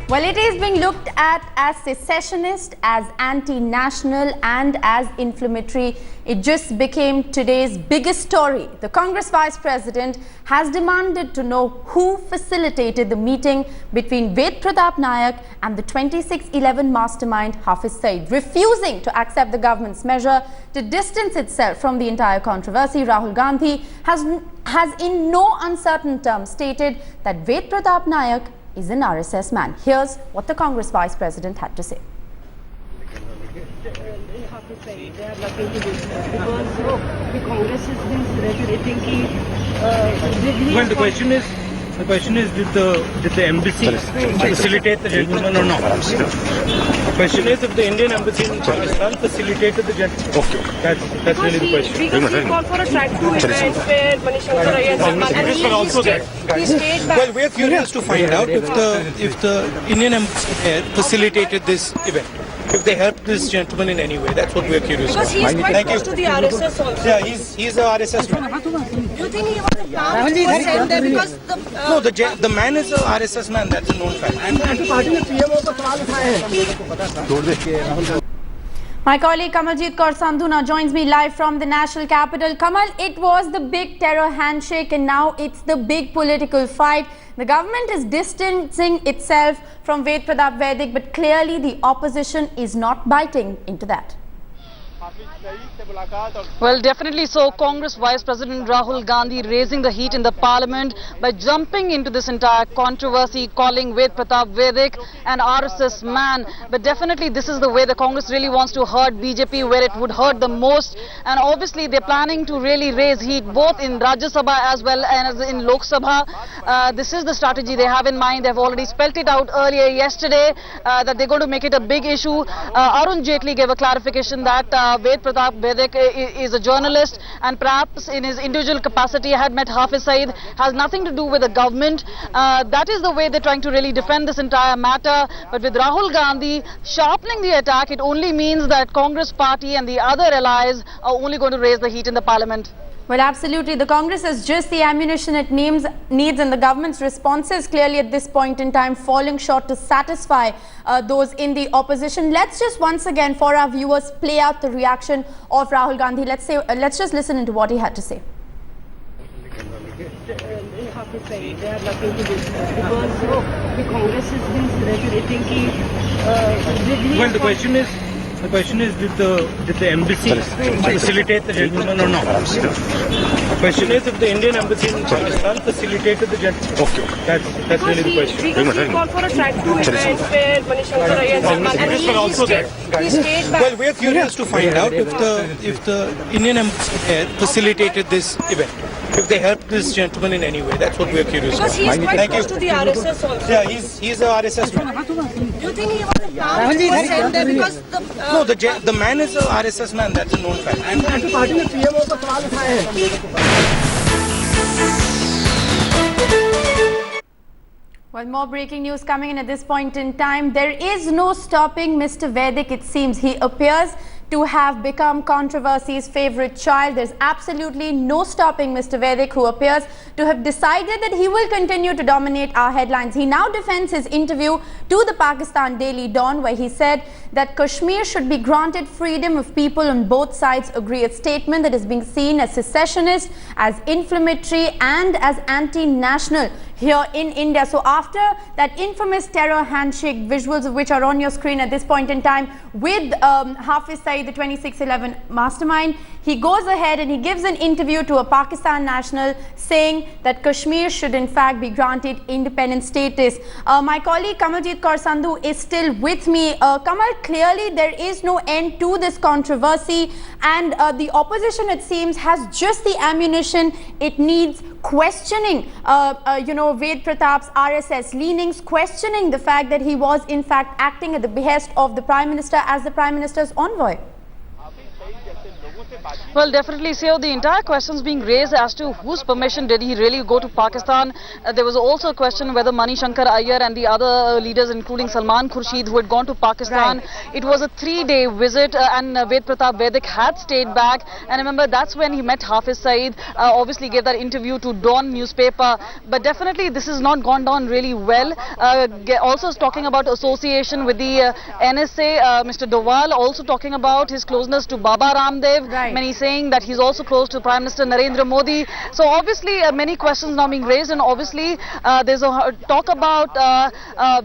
Well, it is being looked at as secessionist, as anti-national and as inflammatory. It just became today's biggest story. The Congress Vice President has demanded to know who facilitated the meeting between Ved Pratap Nayak and the 2611 mastermind Hafiz Saeed. Refusing to accept the government's measure to distance itself from the entire controversy, Rahul Gandhi has in no uncertain terms stated that Ved Pratap Nayak is an RSS man. Here's what the Congress Vice President had to say. They are lucky to do that because the Congress has been reiterating well, the question is, did the embassy facilitate the gentleman or not? The question is if the Indian embassy in Pakistan facilitated the gentleman. Okay. That's really the question. Because he called for a track 2 event where Manish Shankar Iyer and he stayed back. Well, we're curious to find out if the Indian embassy there facilitated this event. If they helped this gentleman in any way, that's what we're curious about. Because he is quite close to the RSS also. Yeah, he's a RSS man. Do you think he was a plan to send there because No, the man is a RSS man. That's a known fact. My colleague Kamaljeet Kaur Sandhu now joins me live from the national capital. Kamal, it was the big terror handshake and now it's the big political fight. The government is distancing itself from Ved Pratap Vaidik, but clearly the opposition is not biting into that. Well, definitely so. Congress Vice President Rahul Gandhi raising the heat in the parliament by jumping into this entire controversy, calling Ved Pratap Vaidik an RSS man. But definitely this is the way the Congress really wants to hurt BJP, where it would hurt the most. And obviously they're planning to really raise heat both in Rajya Sabha as well as in Lok Sabha. This is the strategy they have in mind. They've already spelt it out earlier yesterday that they're going to make it a big issue. Arun Jaitley gave a clarification that Ved Pratap Vaidik is a journalist and perhaps in his individual capacity had met Hafiz Saeed, has nothing to do with the government. That is the way they're trying to really defend this entire matter. But with Rahul Gandhi sharpening the attack, it only means that Congress party and the other allies are only going to raise the heat in the parliament. Well, absolutely. The Congress has just the ammunition it needs, and the government's responses clearly at this point in time falling short to satisfy those in the opposition. Let's just once again, for our viewers, play out the reaction of Rahul Gandhi. Let's just listen into what he had to say. They are lucky to do that because the Congress has been reiterating well, the question is, did the embassy facilitate the gentleman or not? The question is if the Indian embassy in Pakistan facilitated the gentleman. Okay. That's really the question. Because he called for a track 2 event where Manish Shankar Iyer and he stayed back. Well, we're curious to find out if the Indian embassy there facilitated this event. If they helped this gentleman in any way, that's what we're curious Because about. he is quite close to the RSS also. Yeah, he's a RSS man. Do you think he was a plan to send there because No, the man is a RSS man. That's a known fact. Well, more breaking news coming in at this point in time. There is no stopping Mr. Vaidik, it seems. He appears to have become controversy's favorite child. There's absolutely no stopping Mr. Vaidik, who appears to have decided that he will continue to dominate our headlines. He now defends his interview to the Pakistan Daily Dawn, where he said that Kashmir should be granted freedom if people on both sides agree. A statement that is being seen as secessionist, as inflammatory and as anti-national here in India. So after that infamous terror handshake, visuals of which are on your screen at this point in time, with Hafiz Saeed, the 2611 mastermind, he goes ahead and he gives an interview to a Pakistan national saying that Kashmir should in fact be granted independent status. My colleague Kamaljeet Kaur Sandhu is still with me. Kamal, clearly there is no end to this controversy, and the opposition, it seems, has just the ammunition it needs, questioning Ved Pratap's RSS leanings, questioning the fact that he was in fact acting at the behest of the Prime Minister as the Prime Minister's envoy. Well, definitely, so the entire questions being raised as to whose permission did he really go to Pakistan. There was also a question whether Mani Shankar Iyer and the other leaders, including Salman Khurshid, who had gone to Pakistan. It was a 3-day visit, and Ved Pratap Vedic had stayed back. And remember, that's when he met Hafiz Saeed. Obviously, gave that interview to Dawn newspaper. But definitely, this has not gone down really well. Also talking about association with the NSA, Mr. Doval also talking about his closeness to Baba Ramdev. Many saying that he's also close to Prime Minister Narendra Modi. So obviously many questions now being raised, and obviously there's a talk about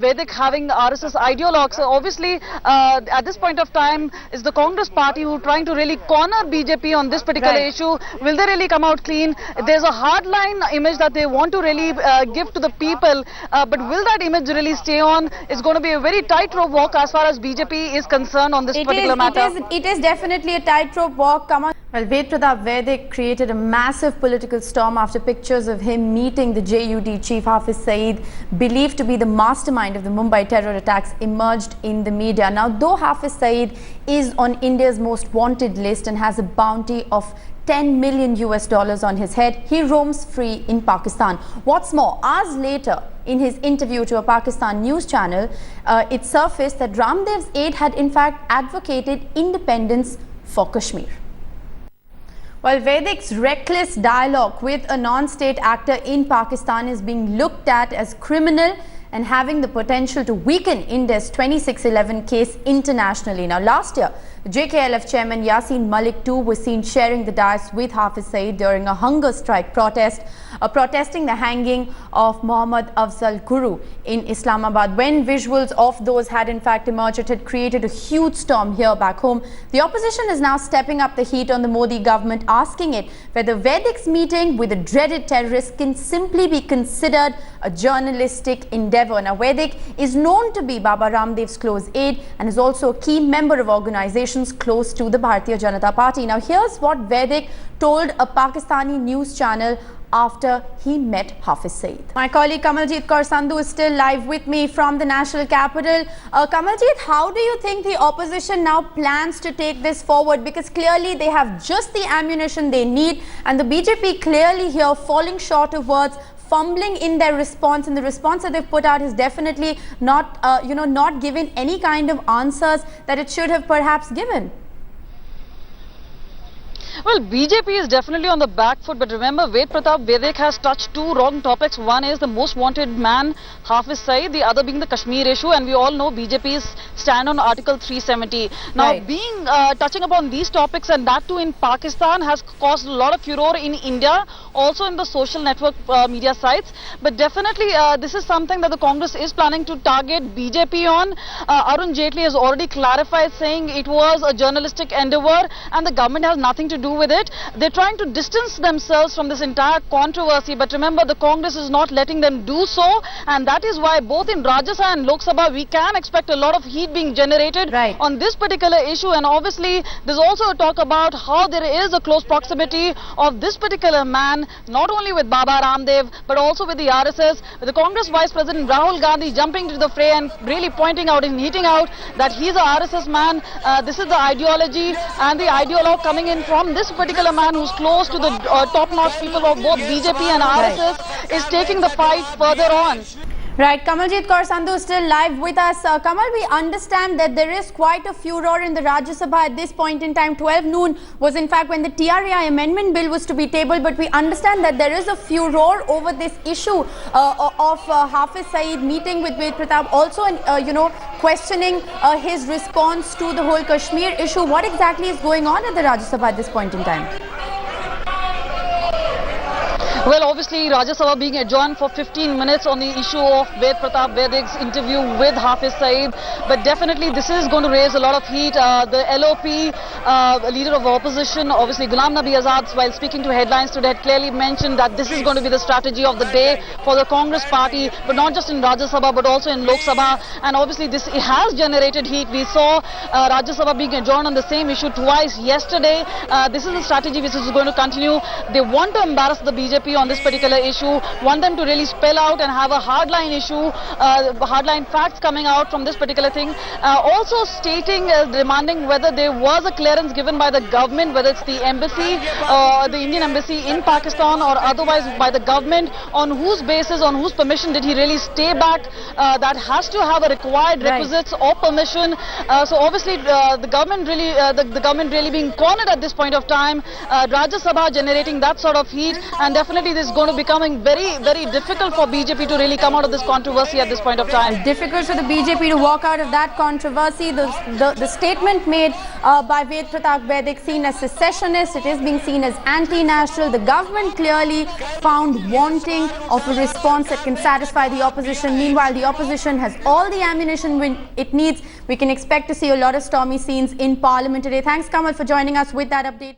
Vedic having RSS ideologues. So obviously at this point of time is the Congress party who trying to really corner BJP on this particular issue. Will they really come out clean? There's a hardline image that they want to really give to the people, but will that image really stay on? It's going to be a very tightrope walk as far as BJP is concerned on this particular matter. It is definitely a tightrope walk. Come on. Well, Ved Pratap Vedic created a massive political storm after pictures of him meeting the JUD chief Hafiz Saeed, believed to be the mastermind of the Mumbai terror attacks, emerged in the media. Now, though Hafiz Saeed is on India's most wanted list and has a bounty of $10 million on his head, he roams free in Pakistan. What's more, hours later, in his interview to a Pakistan news channel, it surfaced that Ramdev's aide had in fact advocated independence for Kashmir. While Vedic's reckless dialogue with a non-state actor in Pakistan is being looked at as criminal and having the potential to weaken India's 2611 case internationally. Now, last year, JKLF chairman Yasin Malik too was seen sharing the dais with Hafiz Saeed during a hunger strike protest, protesting the hanging of Muhammad Afzal Guru in Islamabad. When visuals of those had in fact emerged, it had created a huge storm here back home. The opposition is now stepping up the heat on the Modi government, asking it whether Vedic's meeting with the dreaded terrorist can simply be considered a journalistic endeavor. Now, Vedic is known to be Baba Ramdev's close aide and is also a key member of organizations close to the Bharatiya Janata Party. Now, here's what Vedic told a Pakistani news channel after he met Hafiz Saeed. My colleague Kamaljeet Kaur Sandhu is still live with me from the national capital. Kamaljeet, how do you think the opposition now plans to take this forward? Because clearly they have just the ammunition they need, and the BJP clearly here falling short of words, fumbling in their response, and the response that they've put out is definitely not, not given any kind of answers that it should have perhaps given. Well, BJP is definitely on the back foot, but remember, Ved Pratap Vedic has touched two wrong topics. One is the most wanted man, Hafiz Saeed, the other being the Kashmir issue, and we all know BJP's stand on Article 370. Now, touching upon these topics, and that too in Pakistan, has caused a lot of furor in India, also in the social network media sites. But definitely, this is something that the Congress is planning to target BJP on. Arun Jaitley has already clarified, saying it was a journalistic endeavor, and the government has nothing to do with it. They're trying to distance themselves from this entire controversy, but remember, the Congress is not letting them do so, and that is why both in Rajya Sabha and Lok Sabha we can expect a lot of heat being generated on this particular issue. And obviously there's also a talk about how there is a close proximity of this particular man, not only with Baba Ramdev but also with the RSS, with the Congress Vice President Rahul Gandhi jumping into the fray and really pointing out and hitting out that he's a RSS man. This is the ideology and the ideologue coming in from this particular man who's close to the top-notch people of both BJP and RSS, is taking the fight further on. Right, Kamaljeet Kaur Sandhu is still live with us. Kamal, we understand that there is quite a furor in the Rajya Sabha at this point in time. 12 noon was in fact when the TRAI amendment bill was to be tabled, but we understand that there is a furor over this issue of Hafiz Saeed meeting with Ved Pratap, also questioning his response to the whole Kashmir issue. What exactly is going on at the Rajya Sabha at this point in time? Well, obviously, Rajya Sabha being adjourned for 15 minutes on the issue of Ved Pratap Vedic's interview with Hafiz Saeed. But definitely, this is going to raise a lot of heat. The LOP, leader of opposition, obviously Ghulam Nabi Azad, while speaking to Headlines today, had clearly mentioned that this is going to be the strategy of the day for the Congress party, but not just in Rajya Sabha, but also in Lok Sabha. And obviously, this has generated heat. We saw Rajya Sabha being adjourned on the same issue twice yesterday. This is a strategy which is going to continue. They want to embarrass the BJP BJP on this particular issue, want them to really spell out and have a hardline issue, hardline facts coming out from this particular thing. Also stating, demanding whether there was a clearance given by the government, whether it's the embassy, the Indian embassy in Pakistan or otherwise by the government, on whose basis, on whose permission did he really stay back. That has to have a required requisites or permission. So obviously the government really being cornered at this point of time. Rajya Sabha generating that sort of heat, and definitely this is going to becoming very, very difficult for BJP to really come out of this controversy at this point of time. Difficult for the BJP to walk out of that controversy. The statement made by Ved Pratap Vaidik, seen as secessionist, it is being seen as anti-national. The government clearly found wanting of a response that can satisfy the opposition. Meanwhile, the opposition has all the ammunition it needs. We can expect to see a lot of stormy scenes in Parliament today. Thanks, Kamal, for joining us with that update.